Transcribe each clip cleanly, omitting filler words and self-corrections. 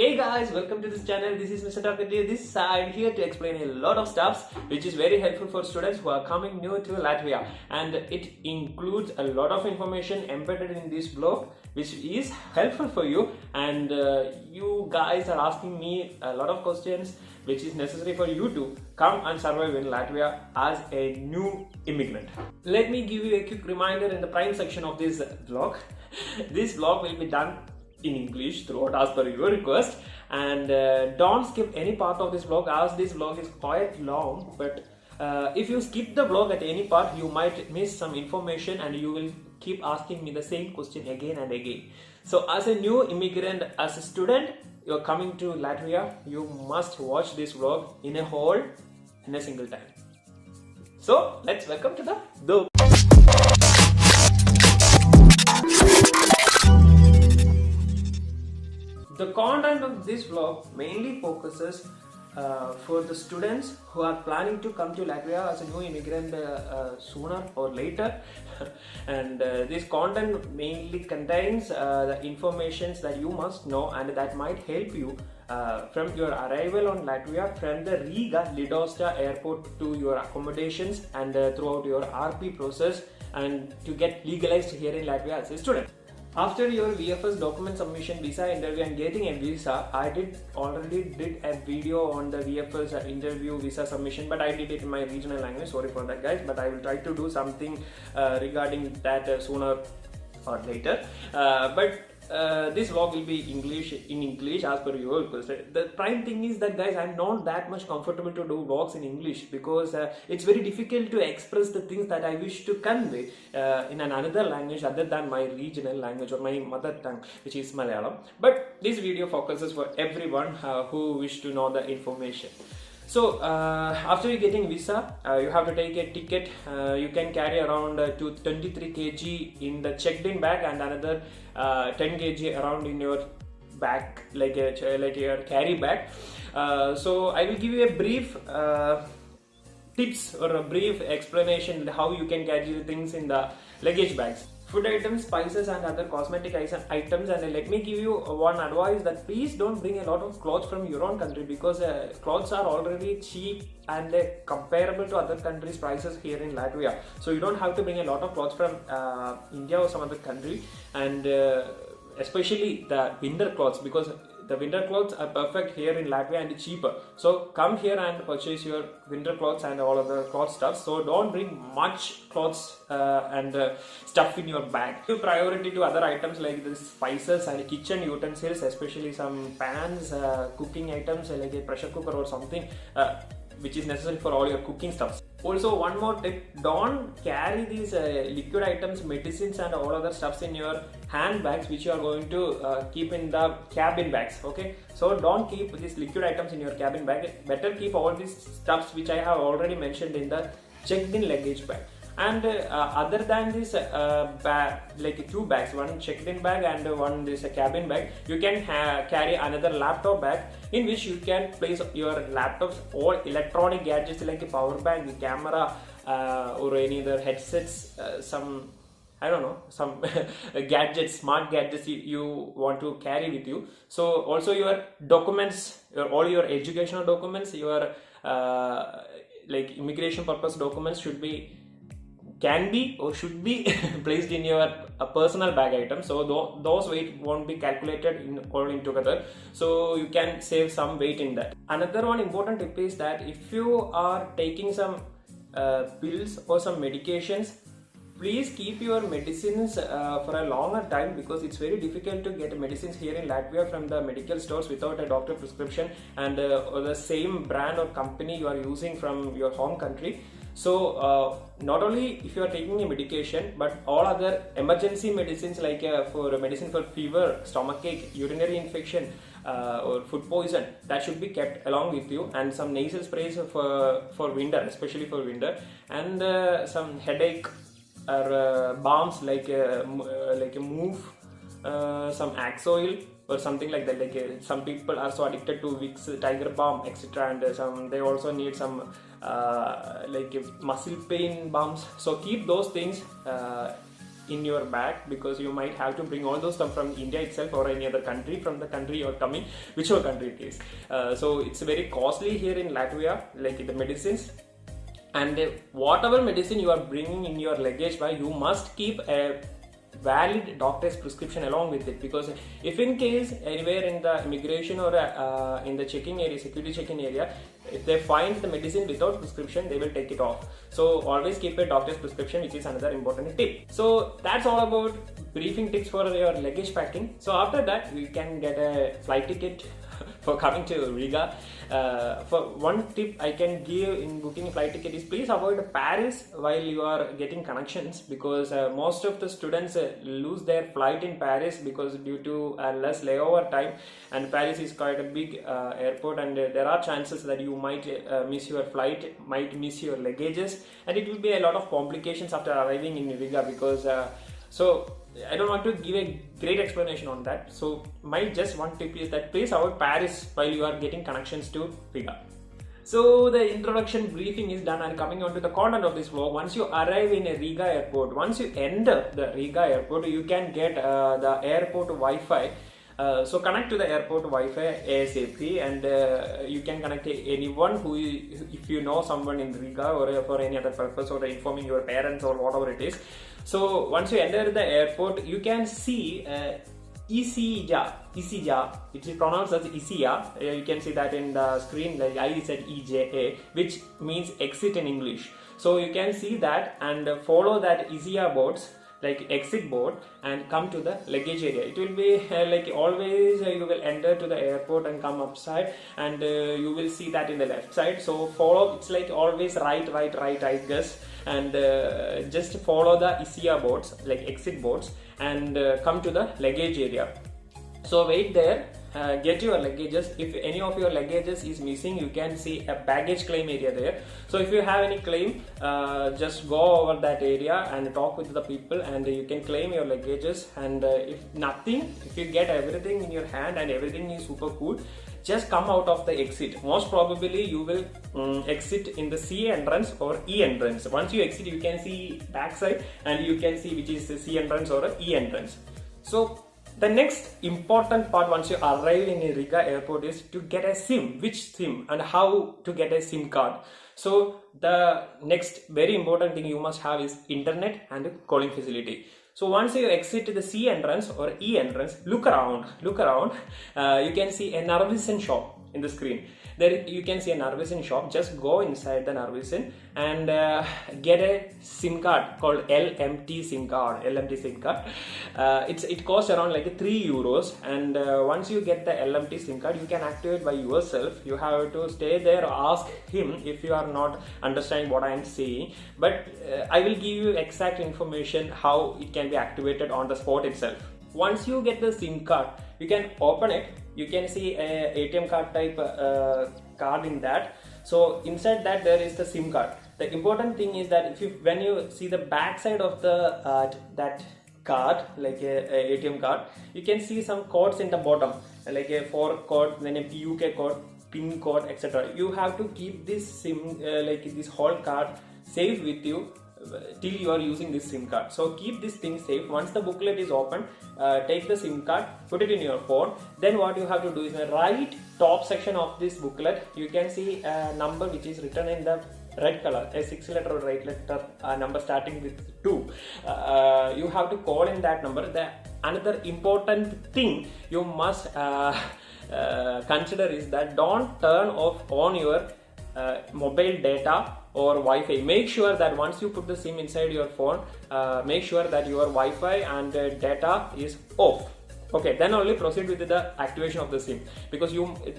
Hey guys, welcome to this channel. This is Mr. Talkative. This side here to explain a lot of stuffs which is very helpful for students who are coming new to Latvia, and it includes a lot of information embedded in this blog which is helpful for you, and you guys are asking me a lot of questions which is necessary for you to come and survive in Latvia as a new immigrant. Let me give you a quick reminder in the prime section of this vlog. This vlog will be done in English throughout as per your request, and don't skip any part of this vlog as this vlog is quite long, but if you skip the vlog at any part you might miss some information and you will keep asking me the same question again and again. So as a new immigrant, as a student, you're coming to Latvia, you must watch this vlog in a whole in a single time. So let's welcome to the vlog. The content of this vlog mainly focuses for the students who are planning to come to Latvia as a new immigrant sooner or later, and this content mainly contains the informations that you must know and that might help you from your arrival on Latvia from the Riga Lidosta airport to your accommodations and throughout your RP process and to get legalized here in Latvia as a student. After your VFS document submission, visa interview and getting a visa, I already did a video on the VFS interview visa submission, but I did it in my regional language. Sorry for that guys, but I will try to do something regarding that sooner or later. This vlog will be in English as per your request. The prime thing is that guys, I'm not that much comfortable to do vlogs in English because it's very difficult to express the things that I wish to convey in another language other than my regional language or my mother tongue, which is Malayalam. But this video focuses for everyone who wish to know the information. So after you getting visa, you have to take a ticket. You can carry around 23 kg in the checked-in bag and another 10 kg around in your bag, like your carry bag. So I will give you a brief tips or a brief explanation how you can carry the things in the luggage bags. Food items, spices and other cosmetic items, and let me give you one advice that please don't bring a lot of clothes from your own country because clothes are already cheap and comparable to other countries' prices here in Latvia. So you don't have to bring a lot of clothes from India or some other country, and especially the winter clothes, because the winter clothes are perfect here in Latvia and cheaper. So come here and purchase your winter clothes and all of the cloth stuff. So don't bring much clothes and stuff in your bag. Give priority to other items like the spices and kitchen utensils, especially some pans, cooking items like a pressure cooker or something which is necessary for all your cooking stuff. Also, one more tip, don't carry these liquid items, medicines and all other stuffs in your handbags which you are going to keep in the cabin bags. Okay, so don't keep these liquid items in your cabin bag. Better keep all these stuffs which I have already mentioned in the checked-in luggage bag. And other than this bag, like two bags, one checked-in bag and one this cabin bag, you can carry another laptop bag in which you can place your laptops, all electronic gadgets like a power bank, camera, or any other headsets, some I don't know, some gadgets, smart gadgets you want to carry with you. So also your documents, all your educational documents, your like immigration purpose documents should be should be placed in your personal bag item. So those weight won't be calculated all in together, so you can save some weight in that. Another one important tip is that if you are taking some pills or some medications, please keep your medicines for a longer time because it's very difficult to get medicines here in Latvia from the medical stores without a doctor prescription and or the same brand or company you are using from your home country. So not only if you are taking a medication, but all other emergency medicines like for medicine for fever, stomachache, urinary infection or food poison, that should be kept along with you, and some nasal sprays for winter, especially for winter, and some headache or balms like a move, some axe oil or something like that. Like some people are so addicted to Vicks, Tiger Balm, etc., and they also need some like muscle pain balms. So keep those things in your bag, because you might have to bring all those stuff from India itself or any other country, from the country you're coming, whichever country it is. So it's very costly here in Latvia, like the medicines. And whatever medicine you are bringing in your luggage bag, you must keep a valid doctor's prescription along with it, because if in case anywhere in the immigration or in the checking area, security checking area, if they find the medicine without prescription, they will take it off. So always keep a doctor's prescription, which is another important tip. So that's all about briefing tips for your luggage packing. So after that, we can get a flight ticket for coming to Riga. For one tip I can give in booking a flight ticket is, please avoid Paris while you are getting connections, because most of the students lose their flight in Paris because due to less layover time, and Paris is quite a big airport, and there are chances that you might miss your flight, might miss your luggages, and it will be a lot of complications after arriving in Riga, because so I don't want to give a great explanation on that. So my just one tip is that please avoid Paris while you are getting connections to Riga. So the introduction briefing is done, and coming on to the content of this vlog. Once you arrive in a Riga airport, once you enter the Riga airport, you can get the airport Wi-Fi. So connect to the airport Wi-Fi ASAP, and you can connect to anyone who, if you know someone in Riga or for any other purpose, or informing your parents or whatever it is. So once you enter the airport, you can see Isija, it is pronounced as Isia. You can see that in the screen, like I said EJA, which means exit in English. So you can see that and follow that Isia boards, like exit board, and come to the luggage area. It will be like always, you will enter to the airport and come upside, and you will see that in the left side. So follow, it's like always right, I guess, and just follow the ISIA boards, like exit boards, and come to the luggage area. So wait there. Get your luggages. If any of your luggages is missing, you can see a baggage claim area there. So if you have any claim, just go over that area and talk with the people, and you can claim your luggages. And if nothing, if you get everything in your hand and everything is super cool, just come out of the exit. Most probably you will exit in the C entrance or E entrance. Once you exit, you can see backside, and you can see which is the C entrance or a E entrance. So the next important part once you arrive in a Riga airport is to get a SIM. Which SIM and how to get a SIM card. So the next very important thing you must have is internet and calling facility. So once you exit the C entrance or E entrance, look around. You can see a Narvesen shop in the screen. There you can see a Narvesen shop. Just go inside the Narvesen and get a SIM card called LMT SIM card. It costs around like €3, and once you get the LMT SIM card, you can activate by yourself. You have to stay there, ask him if you are not understanding what I am saying, but I will give you exact information how it can be activated on the spot itself. Once you get the SIM card, you can open it. You can see a ATM card type card in that. So inside that there is the SIM card. The important thing is that when you see the back side of the that card, like a ATM card, you can see some codes in the bottom, like a 4 code, then a UK code, PIN code, etc. You have to keep this SIM, like this whole card, safe with you till you are using this SIM card. So keep this thing safe. Once the booklet is open, take the SIM card, put it in your phone. Then what you have to do is, in the right top section of this booklet, you can see a number which is written in the red color, a 6-letter or 8-letter number starting with 2. You have to call in that number. Another important thing you must consider is that don't turn off on your mobile data or Wi-Fi. Make sure that once you put the SIM inside your phone, make sure that your Wi-Fi and data is off. Okay, then only proceed with the activation of the SIM, because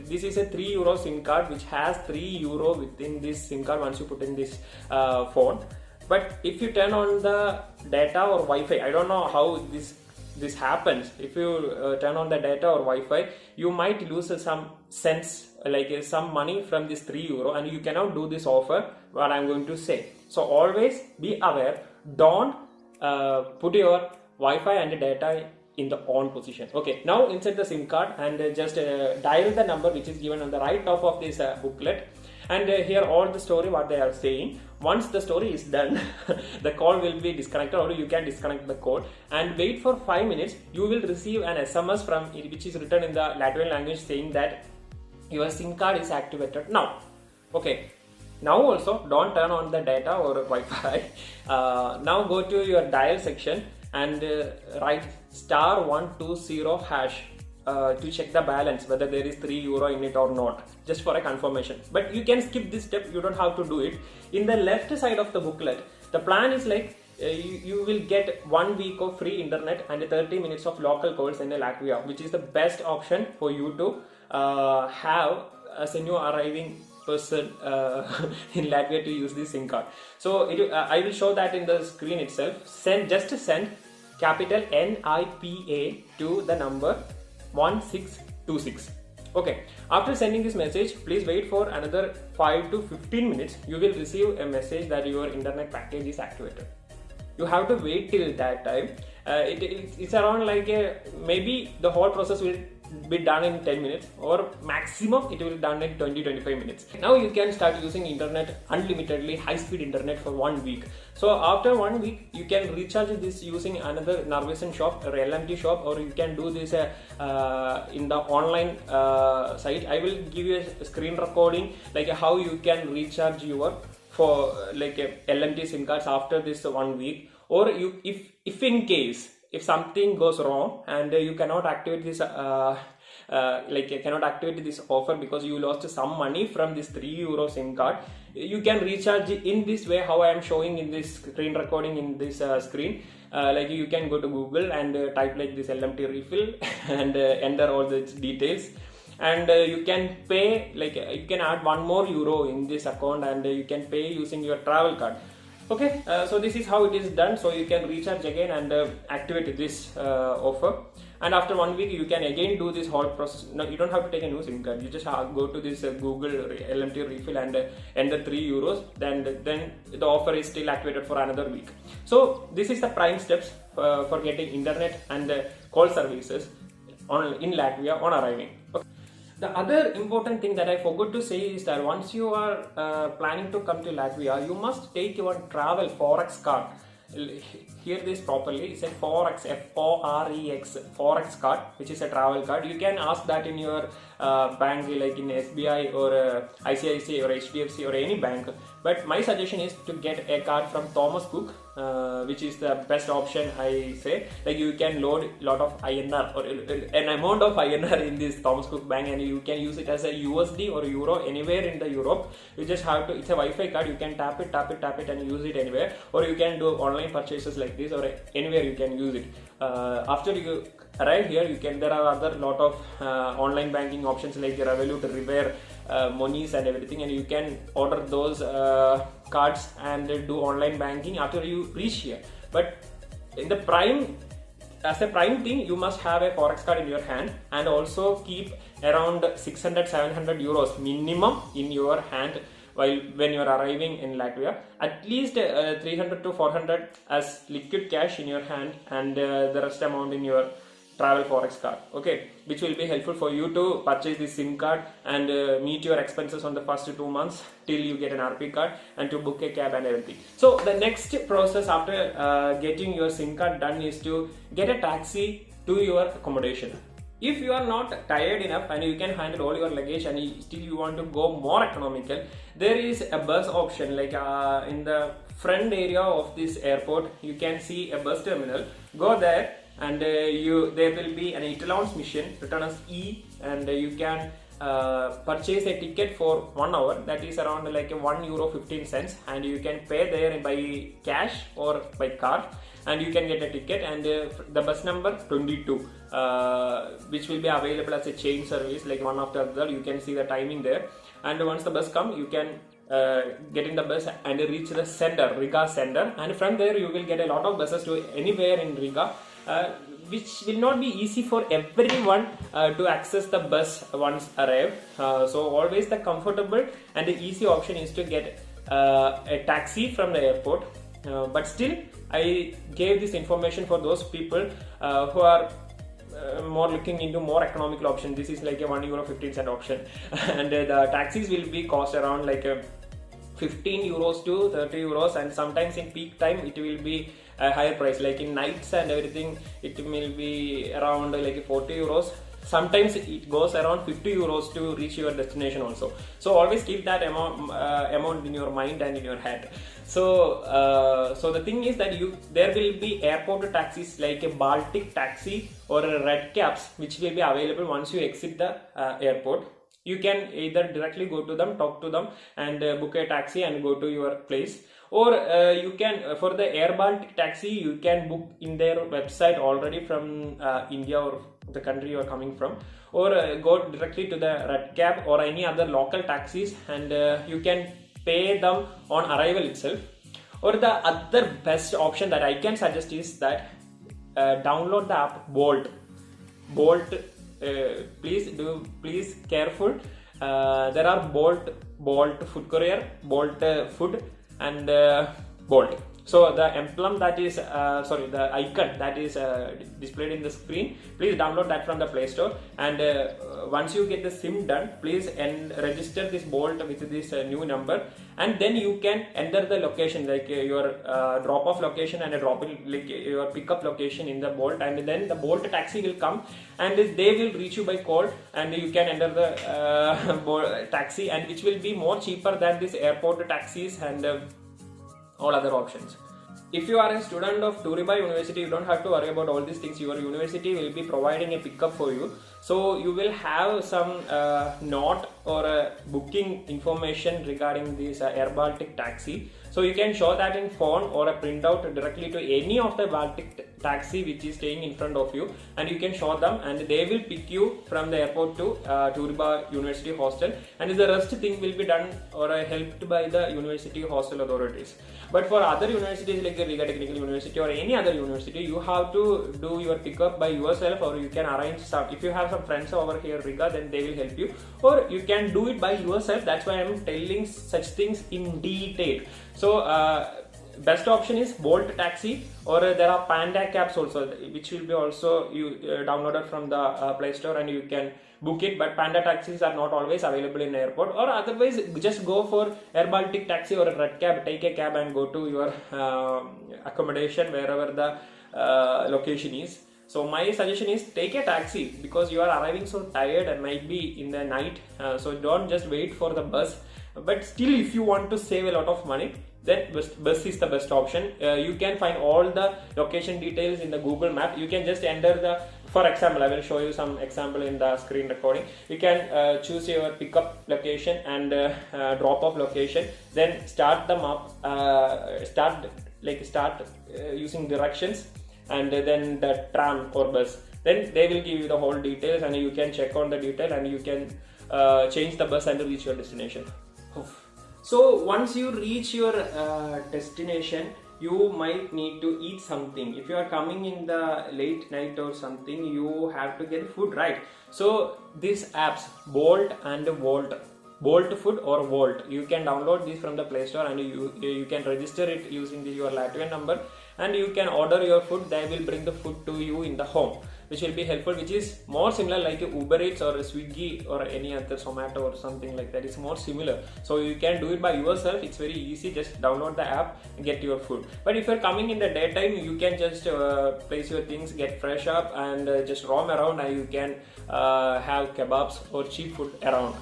this is a €3 SIM card which has €3 within this SIM card once you put in this phone. But if you turn on the data or Wi-Fi, I don't know how this happens. If you turn on the data or Wi-Fi, you might lose some cents, like some money from this €3, and you cannot do this offer, what I'm going to say. So always be aware, don't put your Wi-Fi and data in the on position. Okay, now insert the SIM card and just dial the number which is given on the right top of this booklet, And here all the story what they are saying. Once the story is done, the call will be disconnected, or you can disconnect the call and wait for 5 minutes. You will receive an SMS from which is written in the Latvian language saying that your SIM card is activated now. Okay. Now also don't turn on the data or Wi-Fi. Now go to your dial section and write *120# to check the balance whether there is €3 in it or not, just for a confirmation. But you can skip this step, you don't have to do it. In the left side of the booklet, the plan is like you will get 1 week of free internet and 30 minutes of local calls in Latvia, which is the best option for you to have as a new arriving person in Latvia to use this SIM card. So I will show that in the screen itself. Just send capital NIPA to the number 1626. Okay, after sending this message, please wait for another 5 to 15 minutes. You will receive a message that your internet package is activated. You have to wait till that time. It's around like maybe the whole process will be done in 10 minutes, or maximum it will be done in 20-25 minutes. Now you can start using internet unlimitedly, high-speed internet for 1 week. So after 1 week, you can recharge this using another Narvesen shop or LMT shop, or you can do this in the online site. I will give you a screen recording like how you can recharge your for like LMT SIM cards after this 1 week. Or you, if in case if something goes wrong and you cannot activate this cannot activate this offer because you lost some money from this €3 SIM card, you can recharge in this way how I am showing in this screen recording in this screen. Like you can go to Google and type like this LMT refill and enter all the details, and you can pay, like you can add €1 more in this account, and you can pay using your travel card. Okay, so this is how it is done. So you can recharge again and activate this offer, and after 1 week you can again do this whole process. No, you don't have to take a new SIM card. You just go to this Google LMT refill and enter €3. Then the offer is still activated for another week. So this is the prime steps for getting internet and call services in Latvia on arriving. Okay. The other important thing that I forgot to say is that once you are planning to come to Latvia, you must take your travel Forex card. Hear this properly. It's a Forex, F-O-R-E-X, Forex card, which is a travel card. You can ask that in your bank, like in SBI or ICICI or HDFC or any bank. But my suggestion is to get a card from Thomas Cook, which is the best option, I say. Like you can load a lot of INR or an amount of INR in this Thomas Cook bank, and you can use it as a USD or Euro anywhere in the Europe. You just have to, it's a Wi-Fi card, you can tap it and use it anywhere, or you can do online purchases like this, or anywhere you can use it. After you arrive here, there are other lot of online banking options like Revolut, River, Monies and everything, and you can order those cards and do online banking after you reach here. But in the as a prime thing, you must have a Forex card in your hand, and also keep around 600-700 euros minimum in your hand when you are arriving in Latvia. At least 300 to 400 as liquid cash in your hand, and the rest amount in your travel Forex card, okay, which will be helpful for you to purchase this SIM card and meet your expenses on the first 2 months till you get an RP card, and to book a cab and everything. So the next process after getting your SIM card done is to get a taxi to your accommodation. If you are not tired enough and you can handle all your luggage and still you want to go more economical, there is a bus option. Like in the front area of this airport, you can see a bus terminal. Go there, and there will be an Etalons mission written as E, and you can purchase a ticket for 1 hour, that is around like €1.15, and you can pay there by cash or by card, and you can get a ticket, and the bus number 22, which will be available as a chain service, like one after the other. You can see the timing there, and once the bus comes, you can get in the bus and reach the center, Riga center, and from there you will get a lot of buses to anywhere in Riga, which will not be easy for everyone to access the bus once arrived. So always the comfortable and the easy option is to get a taxi from the airport. But still, I gave this information for those people who are more looking into more economical option. This is like a €1.15 option, and the taxis will be cost around like a €15 to €30, and sometimes in peak time it will be a higher price, like in nights and everything it will be around like €40. Sometimes it goes around €50 to reach your destination also. So always keep that amount in your mind and in your head. So the thing is that there will be airport taxis like a Baltic taxi or a red cabs which will be available once you exit the airport. You can either directly go to them, talk to them, and book a taxi and go to your place. Or you can, for the Air Baltic taxi, you can book in their website already from India or the country you are coming from. Or go directly to the red cab or any other local taxis, and you can pay them on arrival itself. Or the other best option that I can suggest is that download the app Bolt. Please careful. There are Bolt food courier, Bolt food, and Bolt. So the emblem that is the icon that is displayed in the screen, please download that from the Play Store, and once you get the SIM done, please register this Bolt with this new number, and then you can enter the location, like your drop off location and like your pickup location in the Bolt, and then the Bolt taxi will come and they will reach you by call, and you can enter the Bolt taxi, and which will be more cheaper than this airport taxis and all other options. If you are a student of Toriba University, you don't have to worry about all these things. Your university will be providing a pickup for you. So you will have some note or booking information regarding this Air Baltic taxi. So you can show that in phone or a printout directly to any of the Baltic taxi which is staying in front of you, and you can show them, and they will pick you from the airport to Toriba University hostel, and the rest thing will be done or helped by the university hostel authorities. But for other universities like the Riga Technical University or any other university, you have to do your pickup by yourself, or you can arrange some. If you have some friends over here Riga, then they will help you, or you can do it by yourself. That's why I am telling such things in detail. So best option is Bolt taxi, or there are Panda cabs also, which will be also downloaded from the Play Store, and you can book it. But Panda taxis are not always available in airport, or otherwise just go for Air Baltic taxi or a red cab. Take a cab and go to your accommodation wherever the location is. So my suggestion is take a taxi, because you are arriving so tired and might be in the night, so don't just wait for the bus. But still, if you want to save a lot of money, then bus is the best option. You can find all the location details in the Google map. You can just enter for example, I will show you some example in the screen recording. You can choose your pickup location and drop off location, then start the map, start using directions, and then the tram or bus. Then they will give you the whole details, and you can check on the detail, and you can change the bus and reach your destination. So once you reach your destination, you might need to eat something. If you are coming in the late night or something, you have to get food, right? So these apps, Bolt and Volt, Bolt Food or Volt, you can download this from the Play Store, and you can register it using your Latvian number, and you can order your food. They will bring the food to you in the home, which will be helpful, which is more similar like Uber Eats or Swiggy or any other Zomato or something like that. It's more similar. So you can do it by yourself. It's very easy. Just download the app and get your food. But if you're coming in the daytime, you can just place your things, get fresh up, and just roam around, and you can have kebabs or cheap food around.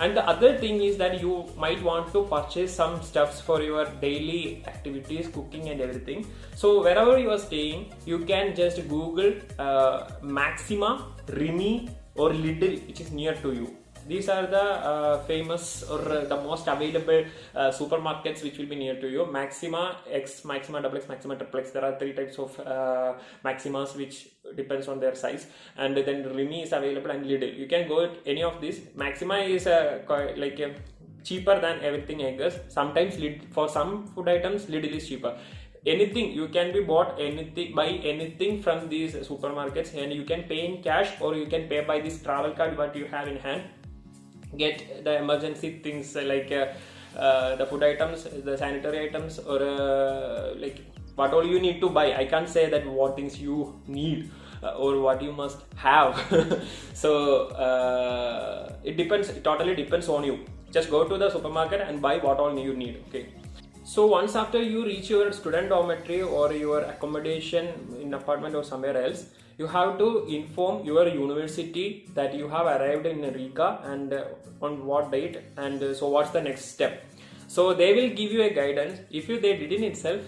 And the other thing is that you might want to purchase some stuffs for your daily activities, cooking and everything. So wherever you are staying, you can just Google Maxima, Rimi or Lidl, which is near to you. These are the famous or the most available supermarkets which will be near to you. Maxima X, Maxima Double X, Maxima Triple X. There are 3 types of Maximas which depends on their size. And then Rimi is available, and Lidl. You can go at any of these. Maxima is cheaper than everything, I guess. Sometimes for some food items, Lidl is cheaper. Anything you can be bought buy anything from these supermarkets, and you can pay in cash, or you can pay by this travel card what you have in hand. Get the emergency things like the food items, the sanitary items, or like what all you need to buy. I can't say that what things you need. or what you must have. So it depends, it totally depends on you. Just go to the supermarket and buy what all you need. Okay. So once after you reach your student dormitory or your accommodation in apartment or somewhere else, you have to inform your university that you have arrived in Riga and on what date, and so what's the next step. So they will give you a guidance. If they did it itself,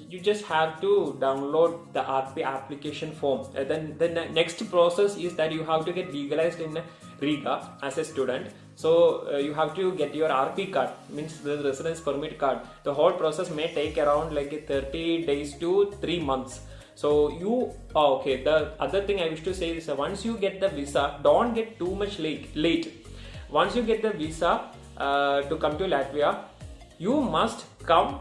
you just have to download the RP application form. Then the next process is that you have to get legalized in Riga as a student. So you have to get your RP card, means the residence permit card. The whole process may take around like 30 days to 3 months. So okay, the other thing I wish to say is once you get the visa, don't get too much late. Once you get the visa to come to Latvia, you must come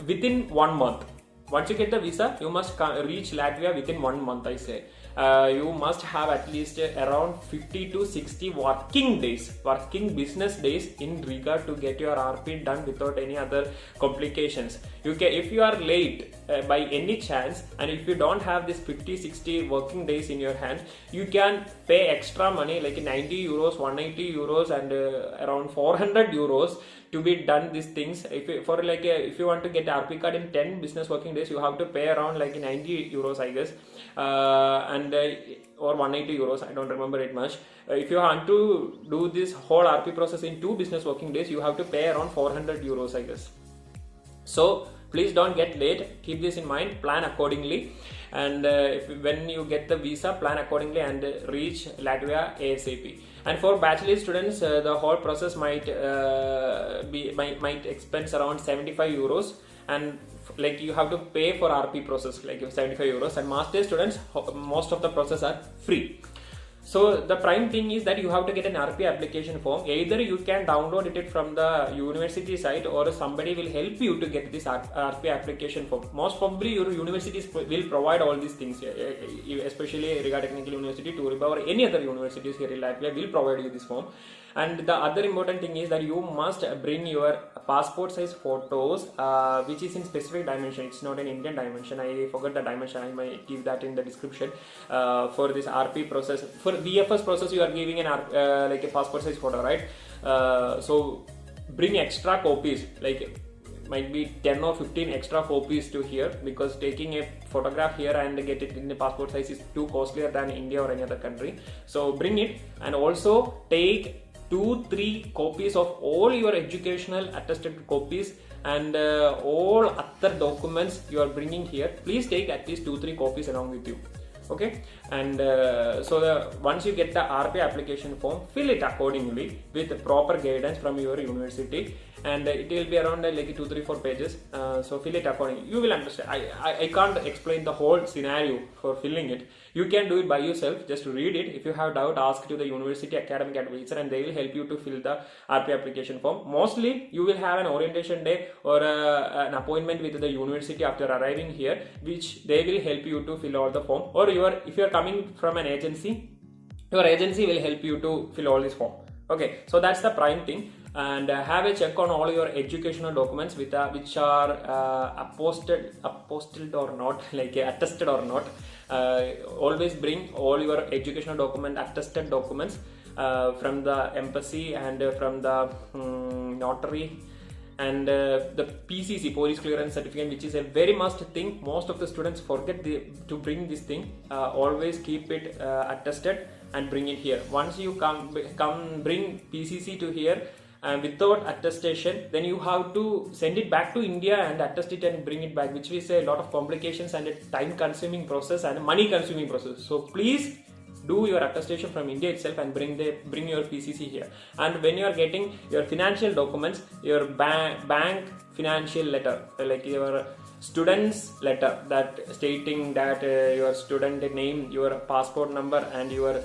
within 1 month. Once you get the visa, you must reach Latvia within 1 month, I say. You must have at least around 50 to 60 working business days in Riga to get your RP done without any other complications. If you are late by any chance, and if you don't have this 50-60 working days in your hand, you can pay extra money like 90 euros, 180 euros and around 400 euros to be done these things. If you want to get RP card in 10 business working days, you have to pay around like 90 euros, I guess, or 180 euros, I don't remember it much. If you want to do this whole RP process in 2 business working days, you have to pay around 400 euros, I guess. So please don't get late. Keep this in mind, plan accordingly, and when you get the visa, plan accordingly and reach Latvia ASAP. And for bachelor students, the whole process might expense around 75 euros, and like you have to pay for RP process like 75 euros. And master students, most of the process are free. So the prime thing is that you have to get an RP application form. Either you can download it from the university site, or somebody will help you to get this RP application form. Most probably your universities will provide all these things, especially Riga Technical University, Turiba, or any other universities here in Latvia will provide you this form. And the other important thing is that you must bring your passport size photos, which is in specific dimension. It's not an Indian dimension. I forgot the dimension. I might give that in the description. For this RP process, for BFS process, you are giving like a passport size photo, right? So bring extra copies, like might be 10 or 15 extra copies to here, because taking a photograph here and get it in the passport size is too costlier than India or any other country. So bring it, and also take 2-3 copies of all your educational attested copies and all other documents you are bringing here. Please take at least 2-3 copies along with you. Okay, and once you get the RP application form, fill it accordingly with proper guidance from your university, and it will be around like 2, 3, 4 pages. So fill it accordingly. You will understand. I can't explain the whole scenario for filling it. You can do it by yourself. Just read it. If you have doubt, ask to the university academic advisor, and they will help you to fill the RP application form. Mostly you will have an orientation day or an appointment with the university after arriving here, which they will help you to fill all the form. Or if you are coming from an agency, your agency will help you to fill all this form. Okay, so that's the prime thing. And have a check on all your educational documents which are apostilled or not, like attested or not. Always bring all your educational document, attested documents from the embassy and from the notary, and the PCC, police clearance certificate, which is a very must thing. Most of the students forget to bring this thing. Always keep it attested and bring it here. Once you come bring PCC to here without attestation, then you have to send it back to India and attest it and bring it back, which is a lot of complications and a time consuming process and a money consuming process. So please do your attestation from India itself and bring your PCC here. And when you are getting your financial documents, your bank financial letter, like your student's letter, that stating that your student name, your passport number, and your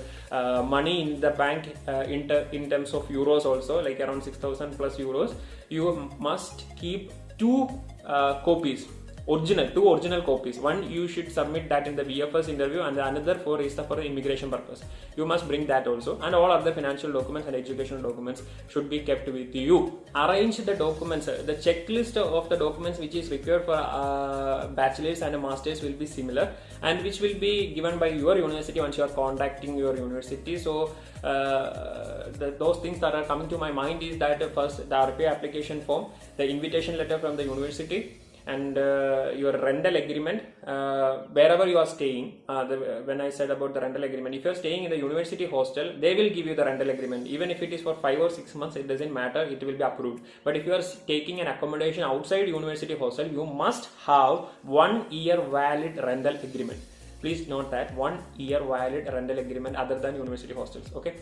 money in the bank in terms of euros also, like around 6,000 plus euros, you must keep 2 copies. two original copies. One you should submit that in the VFS interview, and the another for the immigration purpose. You must bring that also, and all other financial documents and educational documents should be kept with you. Arrange the documents. The checklist of the documents which is required for bachelor's and a master's will be similar, and which will be given by your university once you are contacting your university. So those things that are coming to my mind is that first the RPA application form, the invitation letter from the university, and your rental agreement wherever you are staying. When I said about the rental agreement, if you are staying in the university hostel, they will give you the rental agreement. Even if it is for 5 or 6 months, it doesn't matter, it will be approved. But if you are taking an accommodation outside university hostel, you must have 1 year valid rental agreement. Please note that 1 year valid rental agreement other than university hostels. Okay.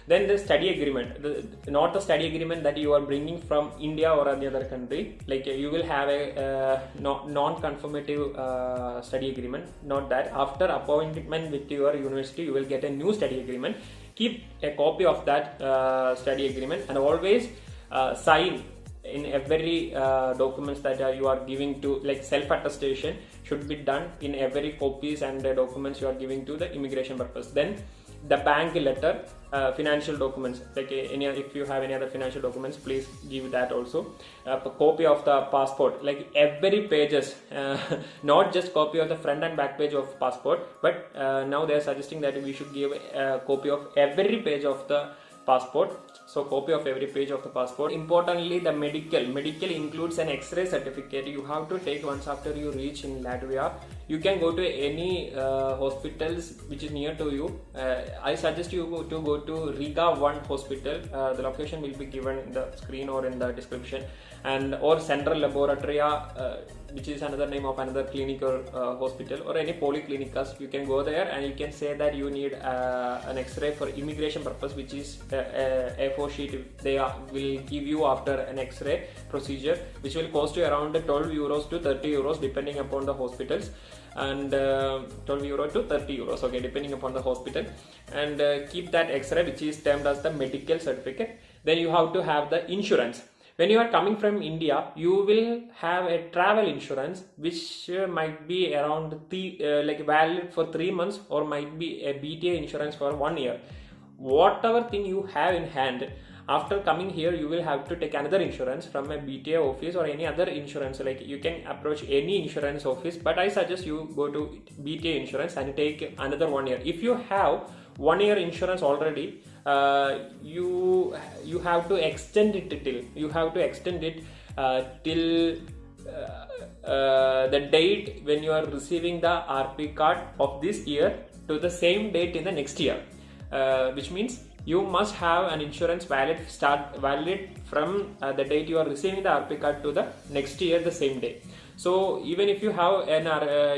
Then the study agreement, not the study agreement that you are bringing from India or any other country. Like you will have a non-conformative study agreement. Not that. After appointment with your university, you will get a new study agreement. Keep a copy of that study agreement, and always sign in every documents that you are giving to, like self-attestation should be done in every copies and documents you are giving to the immigration purpose. Then the bank letter, financial documents, like if you have any other financial documents, please give that also. A copy of the passport, like every pages, not just copy of the front and back page of passport, but now they are suggesting that we should give a copy of every page of the passport. So copy of every page of the passport. Importantly, the medical includes an X-ray certificate you have to take once after you reach in Latvia. You can go to any hospitals which is near to you. I suggest you to go to Riga 1 hospital. The location will be given in the screen or in the description, and or Central Laboratoria, which is another name of another clinic or hospital, or any polyclinicas. You can go there and you can say that you need an X-ray for immigration purpose, which is A4 sheet they will give you after an X-ray procedure, which will cost you around 12 euros to 30 euros depending upon the hospitals, and 12 euro to 30 euros, okay, depending upon the hospital. And keep that X-ray, which is termed as the medical certificate. Then you have to have the insurance. When you are coming from India, you will have a travel insurance which might be around like valid for 3 months, or might be a BTA insurance for 1 year. Whatever thing you have in hand, after coming here you will have to take another insurance from a BTA office or any other insurance. Like you can approach any insurance office, but I suggest you go to BTA insurance and take another 1 year. If you have 1 year insurance already, you have to extend it till the date when you are receiving the RP card of this year to the same date in the next year, which means you must have an insurance valid from the date you are receiving the RP card to the next year the same day. So even if you have an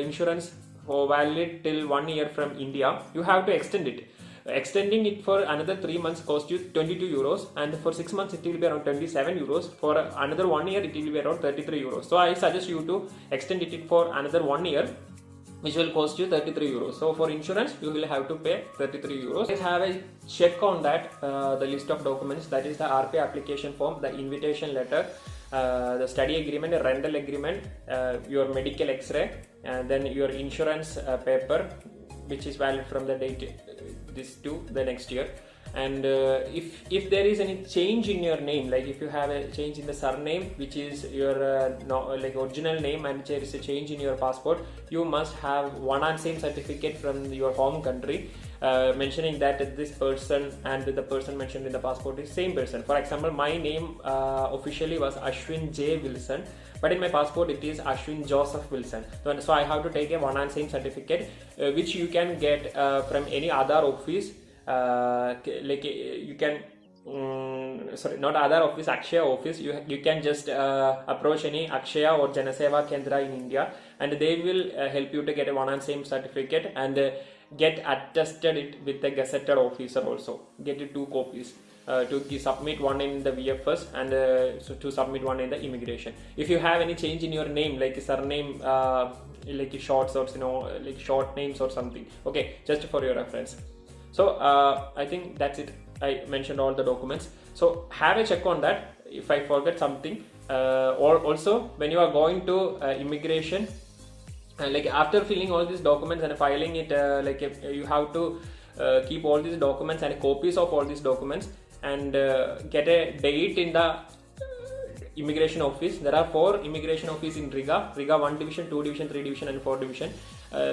insurance for valid till 1 year from India, you have to extend it. Extending it for another 3 months cost you 22 euros, and for 6 months it will be around 27 euros. For another 1 year it will be around 33 euros. So I suggest you to extend it for another 1 year, which will cost you 33 euros. So for insurance you will have to pay 33 euros. Let's have a check on that, the list of documents, that is the RP application form, the invitation letter, the study agreement, a rental agreement, your medical X-ray, and then your insurance paper, which is valid from the date this to the next year. And if there is any change in your name, like if you have a change in the surname, which is your like original name, and there is a change in your passport, you must have one and same certificate from your home country, mentioning that this person and the person mentioned in the passport is same person. For example, my name officially was Ashwin J. Wilson, but in my passport it is Ashwin Joseph Wilson. So I have to take a one and same certificate, which you can get from any other office. Like you can sorry, not other office, Akshaya office. You can just approach any Akshaya or Janaseva Kendra in India, and they will help you to get a one and same certificate, and get attested it with the gazetted officer also. Get 2 copies to submit one in the VFS, and so to submit one in the immigration. If you have any change in your name, like surname, like shorts or like short names or something, okay, just for your reference. So I think that's it. I mentioned all the documents, so have a check on that. If I forget something, or also when you are going to immigration, like after filling all these documents and filing it, you have to keep all these documents and copies of all these documents, and get a date in the immigration office. There are 4 immigration offices in Riga 1 division, 2 division, 3 division and 4 division,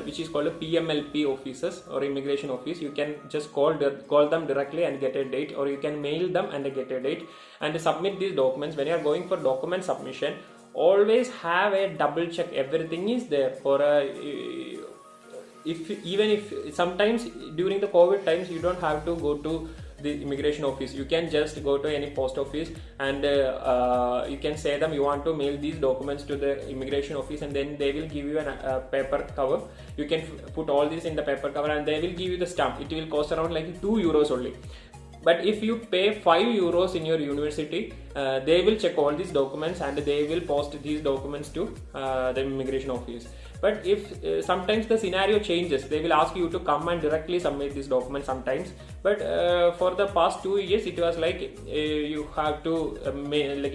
which is called a PMLP offices or immigration office. You can just call them directly and get a date, or you can mail them and get a date and submit these documents. When you are going for document submission, always have a double check everything is there. Or even if sometimes during the COVID times you don't have to go to the immigration office, you can just go to any post office and you can say them you want to mail these documents to the immigration office, and then they will give you a paper cover. You can put all this in the paper cover and they will give you the stamp. It will cost around like 2 euros only. But if you pay 5 euros in your university, they will check all these documents and they will post these documents to the immigration office. But if sometimes the scenario changes, they will ask you to come and directly submit these documents sometimes. But for the past 2 years, it was like you have to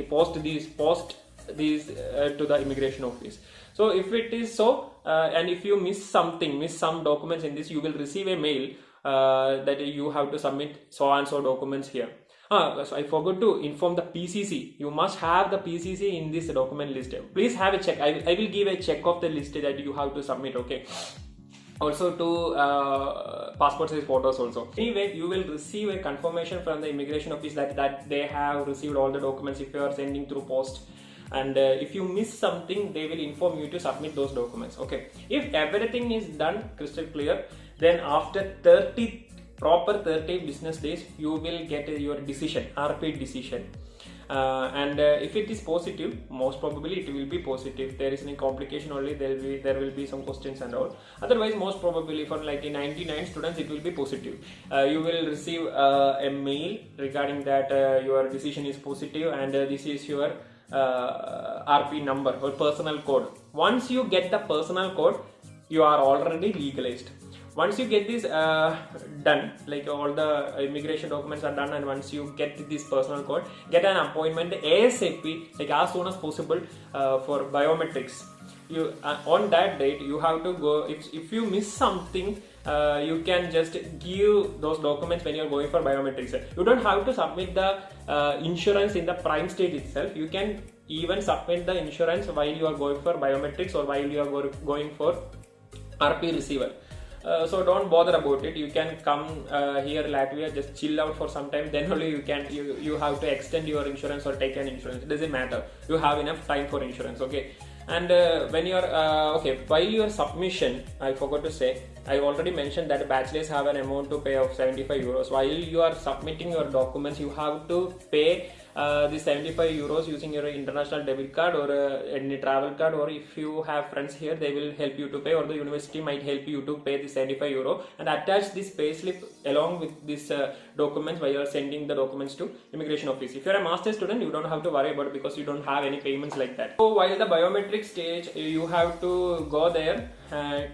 post these to the immigration office. So if it is so, and if you miss some documents in this, you will receive a mail that you have to submit so and so documents here. So I forgot to inform the PCC. You must have the PCC in this document list. Please have a check. I will give a check of the list that you have to submit. Okay. Also to passport size photos also. Anyway, you will receive a confirmation from the immigration office that they have received all the documents if you are sending through post. And if you miss something, they will inform you to submit those documents. Okay. If everything is done crystal clear, then after 30 business days, you will get your decision, RP decision. And if it is positive, most probably it will be positive. There is any complication only, there will be some questions and all. Otherwise, most probably for like 99 students, it will be positive. You will receive a mail regarding that your decision is positive, and this is your RP number or personal code. Once you get the personal code, you are already legalized. Once you get this done, like all the immigration documents are done, and once you get this personal code, get an appointment ASAP, like as soon as possible, for biometrics. You on that date you have to go. If you miss something, you can just give those documents when you are going for biometrics. You don't have to submit the insurance in the prime stage itself. You can even submit the insurance while you are going for biometrics or while you are going for RP receiver. So don't bother about it. You can come here Latvia, just chill out for some time, then only you have to extend your insurance or take an insurance. It doesn't matter, you have enough time for insurance. Okay. And when you are while your submission, I forgot to say, I already mentioned that bachelors have an amount to pay of 75 euros. While you are submitting your documents, you have to pay the 75 euros using your international debit card or any travel card, or if you have friends here, they will help you to pay, or the university might help you to pay the 75 euro and attach this payslip along with this documents while you are sending the documents to immigration office. If you are a master student, you don't have to worry about it because you don't have any payments like that. So while the biometric stage, you have to go there,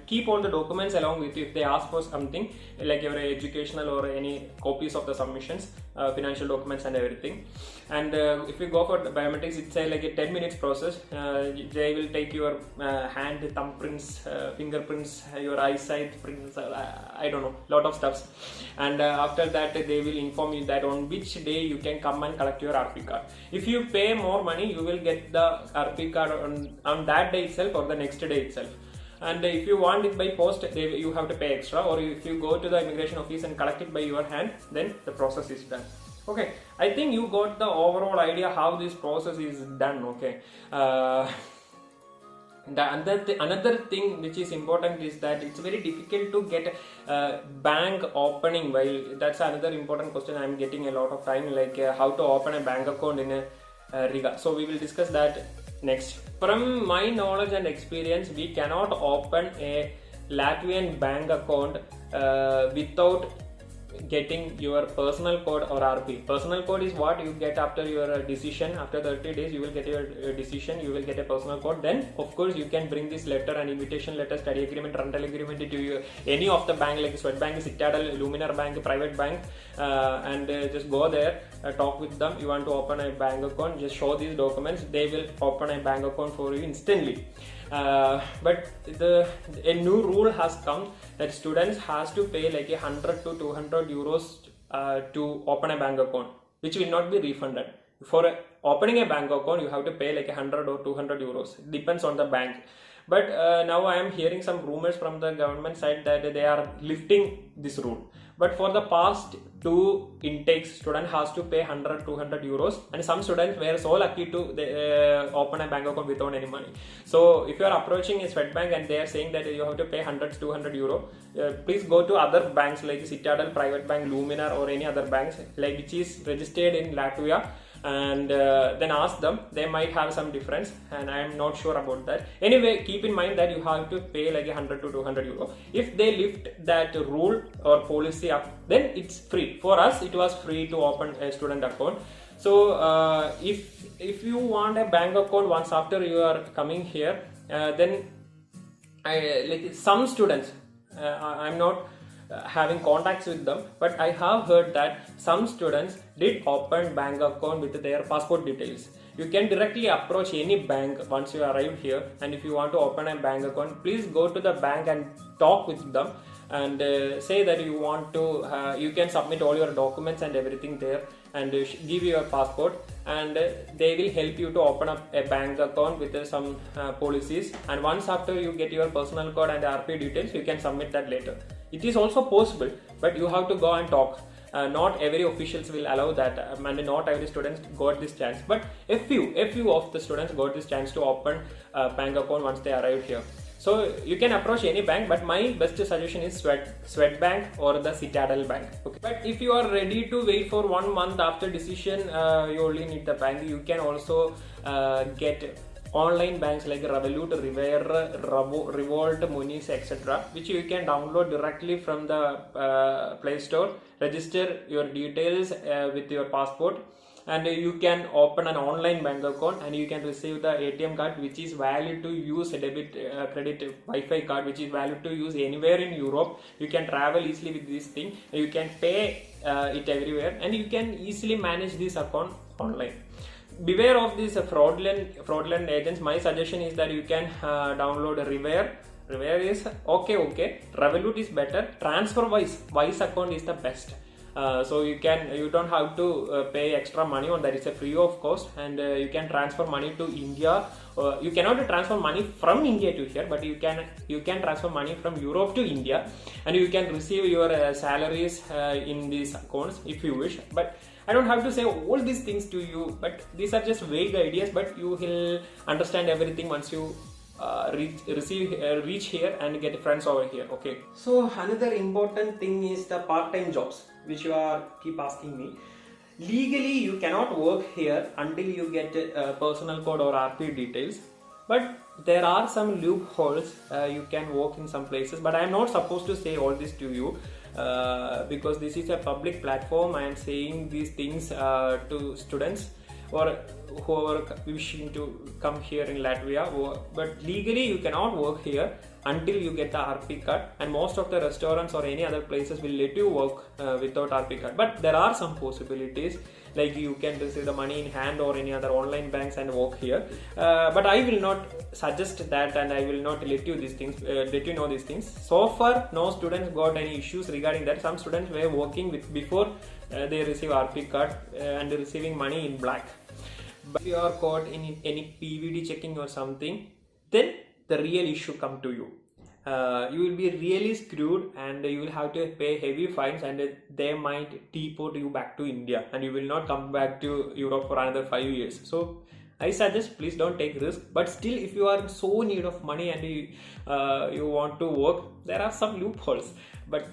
keep all the documents along with you. If they ask for something like your educational or any copies of the submissions, financial documents and everything. And if you go for the biometrics, it's like a 10 minutes process. They will take your hand, thumbprints, fingerprints, your eyesight prints, I don't know, lot of stuffs. And after that, they will inform you that on which day you can come and collect your RP card. If you pay more money, you will get the RP card on that day itself or the next day itself. And if you want it by post, you have to pay extra, or if you go to the immigration office and collect it by your hand, then the process is done. Okay, I think you got the overall idea how this process is done. Okay, another thing which is important is that it's very difficult to get bank opening. While that's another important question, I'm getting a lot of time, like how to open a bank account in Riga. So we will discuss that next. From my knowledge and experience, we cannot open a Latvian bank account without getting your personal code or RP. Personal code is what you get after your decision. After 30 days you will get your decision, you will get a personal code. Then of course you can bring this letter and invitation letter, study agreement, rental agreement to any of the bank like Swedbank, Citadel, Luminar Bank, private bank, and just go there, talk with them. You want to open a bank account, just show these documents, they will open a bank account for you instantly. But a new rule has come that students has to pay like 100 to 200 euros to open a bank account, which will not be refunded. For opening a bank account you have to pay like 100 or 200 euros, it depends on the bank. But now I am hearing some rumors from the government side that they are lifting this rule. But for the past 2 intakes, student has to pay 100-200 euros, and some students were so lucky to open a bank account without any money. So if you are approaching a Swedbank and they are saying that you have to pay 100-200 euro, please go to other banks like Citadel, private bank, Luminar, or any other banks like which is registered in Latvia, and then ask them. They might have some difference, and I am not sure about that. Anyway, keep in mind that you have to pay like 100 to 200 euro. If they lift that rule or policy up, then it's free. For us it was free to open a student account. So if you want a bank account once after you are coming here, then like some students, I'm not having contacts with them, but I have heard that some students did open bank account with their passport details. You can directly approach any bank once you arrive here, and if you want to open a bank account, please go to the bank and talk with them and say that you want to, you can submit all your documents and everything there and give your passport, and they will help you to open up a bank account with some policies. And once after you get your personal code and RP details, you can submit that later. It is also possible, but you have to go and talk. Not every officials will allow that, and not every students got this chance, but a few of the students got this chance to open a bank account once they arrived here. So you can approach any bank, but my best suggestion is Swedbank or the Citadel Bank. Okay. But if you are ready to wait for 1 month after decision, you only need the bank. You can also get online banks like Revolut, Rivera, Revolt, Munis, etc., which you can download directly from the Play Store. Register your details with your passport, and you can open an online bank account, and you can receive the ATM card which is valid to use, a debit credit Wi-Fi card which is valid to use anywhere in Europe. You can travel easily with this thing, you can pay it everywhere, and you can easily manage this account online. Beware of these fraudulent agents. My suggestion is that you can download Rivera. Rivera is okay. Revolut is better. TransferWise account is the best. So you don't have to pay extra money on that. It's a free of cost, and you can transfer money to India. You cannot transfer money from India to here, but you can transfer money from Europe to India, and you can receive your salaries in these accounts if you wish. But I don't have to say all these things to you, but these are just vague ideas, but you will understand everything once you reach here and get friends over here. Okay. So another important thing is the part-time jobs, which you keep asking me. Legally, you cannot work here until you get a personal code or RP details. But there are some loopholes. You can work in some places, but I am not supposed to say all this to you. Because this is a public platform, I am saying these things to students or whoever wishing to come here in Latvia. But legally you cannot work here until you get the RP card, and most of the restaurants or any other places will let you work without RP card. But there are some possibilities, like you can receive the money in hand or any other online banks and work here. But I will not suggest that, and I will not let you know these things. So far, no students got any issues regarding that. Some students were working before they receive RP card and receiving money in black. But if you are caught in any PVD checking or something, then the real issue come to you. You will be really screwed, and you will have to pay heavy fines, and they might deport you back to India, and you will not come back to Europe for another 5 years. So I suggest please don't take risk. But still, if you are in so need of money and you want to work, there are some loopholes. But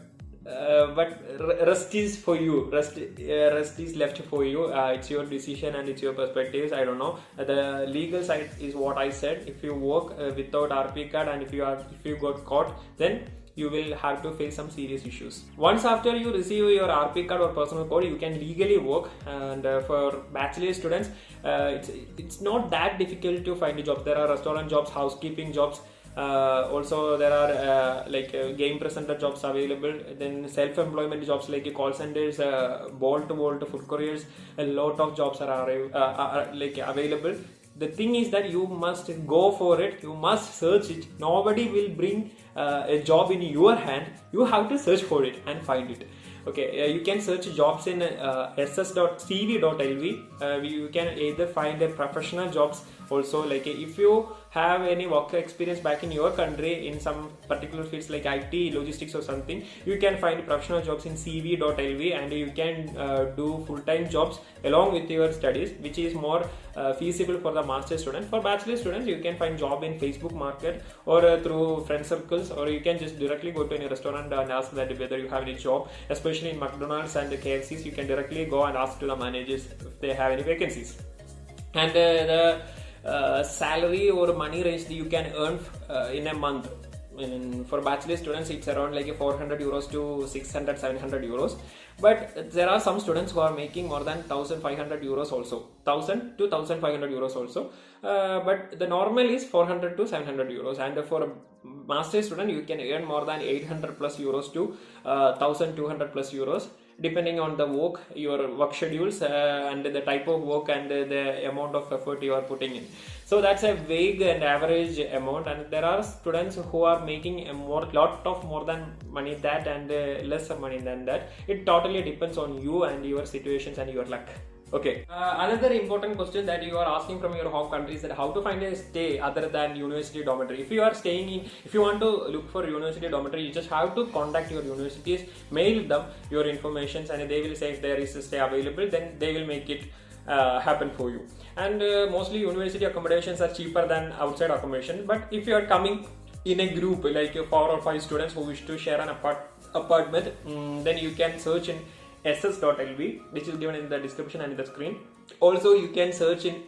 rest is for you. Rest is left for you. It's your decision and it's your perspectives. I don't know. The legal side is what I said. If you work without RP card, and if you got caught, then you will have to face some serious issues. Once after you receive your RP card or personal code, you can legally work. And for bachelor students, it's not that difficult to find a job. There are restaurant jobs, housekeeping jobs. Also there are game presenter jobs available. Then self-employment jobs like call centers, bolt to bolt food couriers. A lot of jobs are available. The thing is that you must go for it. You must search it. Nobody will bring a job in your hand. You have to search for it and find it. Okay, you can search jobs in ss.cv.lv. You can either find a professional jobs also, like if you have any work experience back in your country in some particular fields like IT, logistics or something, you can find professional jobs in cv.lv, and you can do full-time jobs along with your studies, which is more feasible for the master student. For bachelor students, you can find job in Facebook Market or through friend circles, or you can just directly go to any restaurant and ask that whether you have any job. Especially in McDonald's and the KFCs, you can directly go and ask to the managers if they have any vacancies. And the salary or money range that you can earn in a month, for bachelor students it's around like 400 euros to 600 700 euros, but there are some students who are making more than 1500 euros also, 1000 to 1500 euros also, but the normal is 400 to 700 euros. And for a master student, you can earn more than 800 plus euros to 1200 plus euros, depending on the work, your work schedules, and the type of work and the amount of effort you are putting in. So that's a vague and average amount, and there are students who are making a lot of more than money that and less money than that. It totally depends on you and your situations and your luck. Okay, another important question that you are asking from your home country is that how to find a stay other than university dormitory. If you are staying in, if you want to look for university dormitory, you just have to contact your universities, mail them your informations, and they will say if there is a stay available, then they will make it happen for you. And mostly university accommodations are cheaper than outside accommodation. But if you are coming in a group like 4 or 5 students who wish to share an apartment, then you can search in ss.lv, which is given in the description and in the screen. Also, you can search in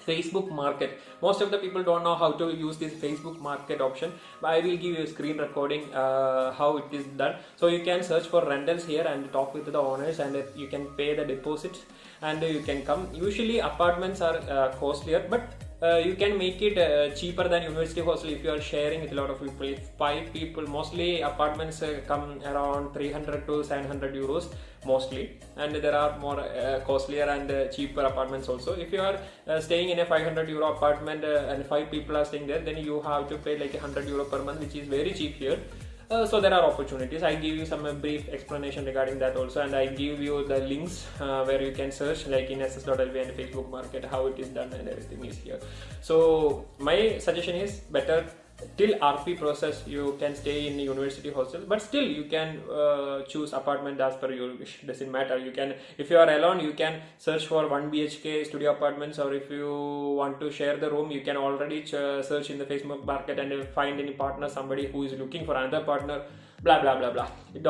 Facebook Market. Most of the people don't know how to use this Facebook Market option, but I will give you a screen recording how it is done. So you can search for rentals here and talk with the owners, and you can pay the deposit and you can come. Usually apartments are costlier, but you can make it cheaper than university hostel if you are sharing with a lot of people. If 5 people, mostly apartments come around 300 to 700 euros mostly, and there are more costlier and cheaper apartments also. If you are staying in a 500 euro apartment and 5 people are staying there, then you have to pay like 100 euro per month, which is very cheap here. So there are opportunities. I give you some brief explanation regarding that also, and I give you the links where you can search like in ss.lv and Facebook Market how it is done, and everything is here. So my suggestion is better till RP process you can stay in university hostels, but still you can choose apartment as per your wish. Doesn't matter. You can, if you are alone, you can search for 1 BHK studio apartments, or if you want to share the room, you can already search in the Facebook Market and find any partner, somebody who is looking for another partner, blah blah blah blah. It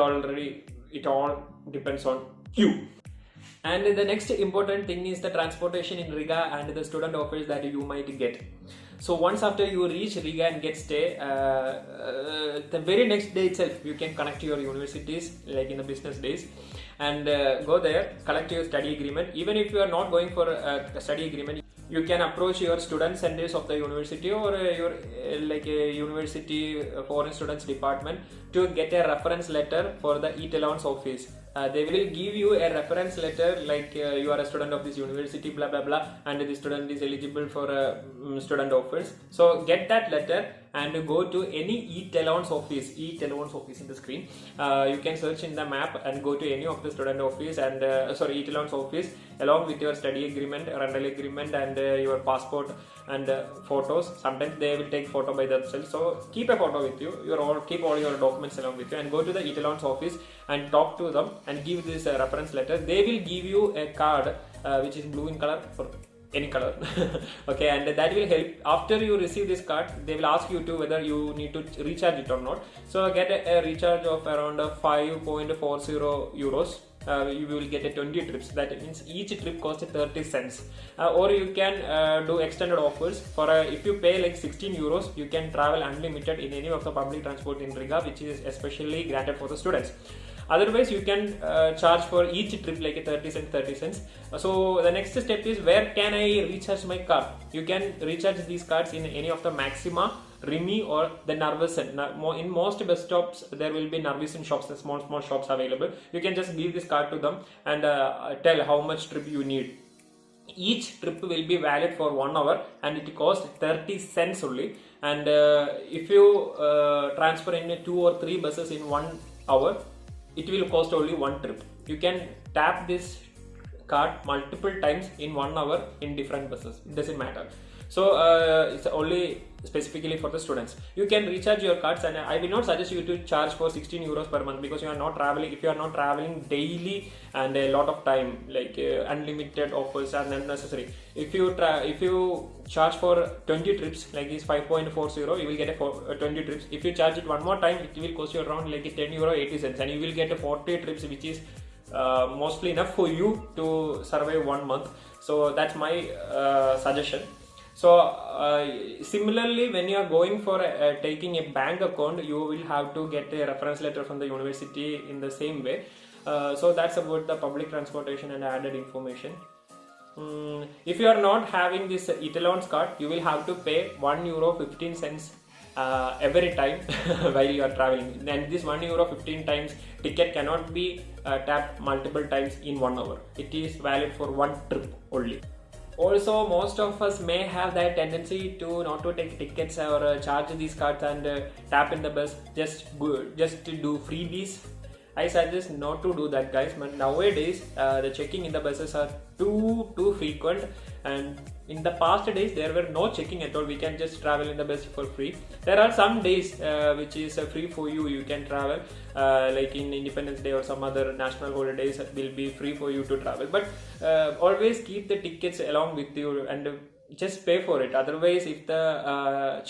all depends on you. And the next important thing is the transportation in Riga and the student offers that you might get. So once after you reach Riga and get stay, the very next day itself you can connect to your universities like in the business days, and go there, collect your study agreement. Even if you are not going for a study agreement, you can approach your student centers of the university or your like a university foreign students department to get a reference letter for the EAT allowance office. They will give you a reference letter like you are a student of this university, blah blah blah, and the student is eligible for student offers. So get that letter and go to any EAT allowance office in the screen. You can search in the map and go to any of the student office and EAT allowance office along with your study agreement, rental agreement, and your passport and photos. Sometimes they will take photo by themselves, so keep a photo with you. Keep all your documents along with you and go to the EAT allowance office and talk to them and give this reference letter. They will give you a card which is blue in color for any color. Okay, and that will help. After you receive this card, they will ask you to whether you need to recharge it or not. So get a recharge of around 5.40 euros you will get a 20 trips. That means each trip costs 30 cents. Or you can do extended offers for if you pay like 16 euros, you can travel unlimited in any of the public transport in Riga, which is especially granted for the students. Otherwise, you can charge for each trip like a 30 cents. So the next step is, where can I recharge my card? You can recharge these cards in any of the Maxima, Rimi, or the Narvesen. In most bus stops, there will be Narvesen shops, the small shops available. You can just give this card to them and tell how much trip you need. Each trip will be valid for 1 hour and it costs 30 cents only. And if you transfer in 2 or 3 buses in 1 hour, it will cost only 1 trip. You can tap this card multiple times in 1 hour in different buses. It doesn't matter. So it's only specifically for the students. You can recharge your cards, and I will not suggest you to charge for 16 euros per month, because you are not traveling. If you are not traveling daily and a lot of time, like unlimited offers are unnecessary. If you charge for 20 trips, like this 5.40, you will get a 20 trips. If you charge it one more time, it will cost you around like 10 euro 80 cents, and you will get a 40 trips, which is mostly enough for you to survive 1 month. So that's my suggestion. So similarly, when you are going for taking a bank account, you will have to get a reference letter from the university in the same way. So that's about the public transportation and added information. If you are not having this Etalons card, you will have to pay €1.15 every time while you are traveling. And this €1.15 times ticket cannot be tapped multiple times in 1 hour. It is valid for 1 trip only. Also, most of us may have that tendency to not to take tickets or charge these cards and tap in the bus just to do freebies. I suggest not to do that, guys. But nowadays, the checking in the buses are too frequent, and in the past days there were no checking at all. We can just travel in the bus for free. There are some days which is free for you. You can travel, like in Independence Day or some other national holidays will be free for you to travel. But always keep the tickets along with you and just pay for it. Otherwise, if the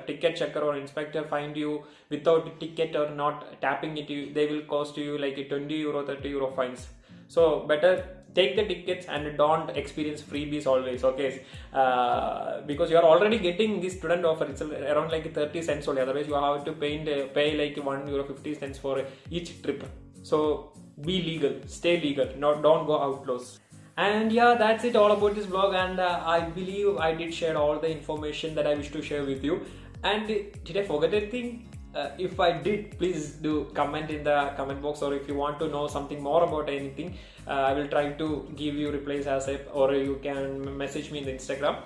ticket checker or inspector find you without ticket or not tapping it, they will cost you like a 20 euro 30 euro fines. So better take the tickets and don't experience freebies always, okay? Because you are already getting this student offer. It's around like 30 cents only. Otherwise, you have to pay like €1.50 for each trip. So be legal, stay legal, don't go outlaws. And yeah, that's it all about this vlog, and I believe I did share all the information that I wish to share with you. And did I forget anything? If I did, please do comment in the comment box, or if you want to know something more about anything, I will try to give you replies or you can message me in the Instagram.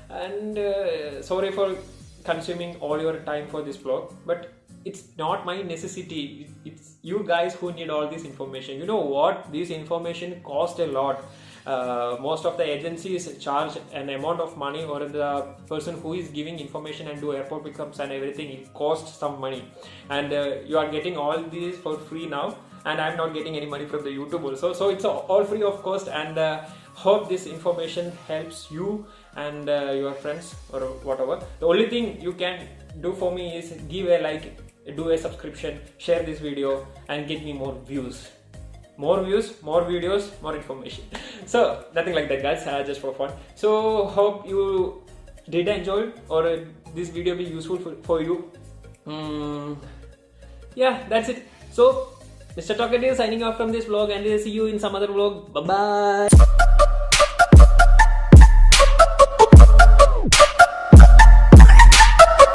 And sorry for consuming all your time for this vlog, but it's not my necessity. It's you guys who need all this information. You know what? This information costs a lot. Most of the agencies charge an amount of money, or the person who is giving information and do airport pickups and everything, it costs some money, and you are getting all these for free now, and I'm not getting any money from the YouTube also. So it's all free of cost, and hope this information helps you and your friends or whatever. The only thing you can do for me is give a like, do a subscription, share this video, and get me more views. More views, more videos, more information. So nothing like that, guys, just for fun. So hope you did enjoy, or this video be useful for you. Yeah, that's it. So Mr. Talkative signing off from this vlog, and see you in some other vlog. Bye bye.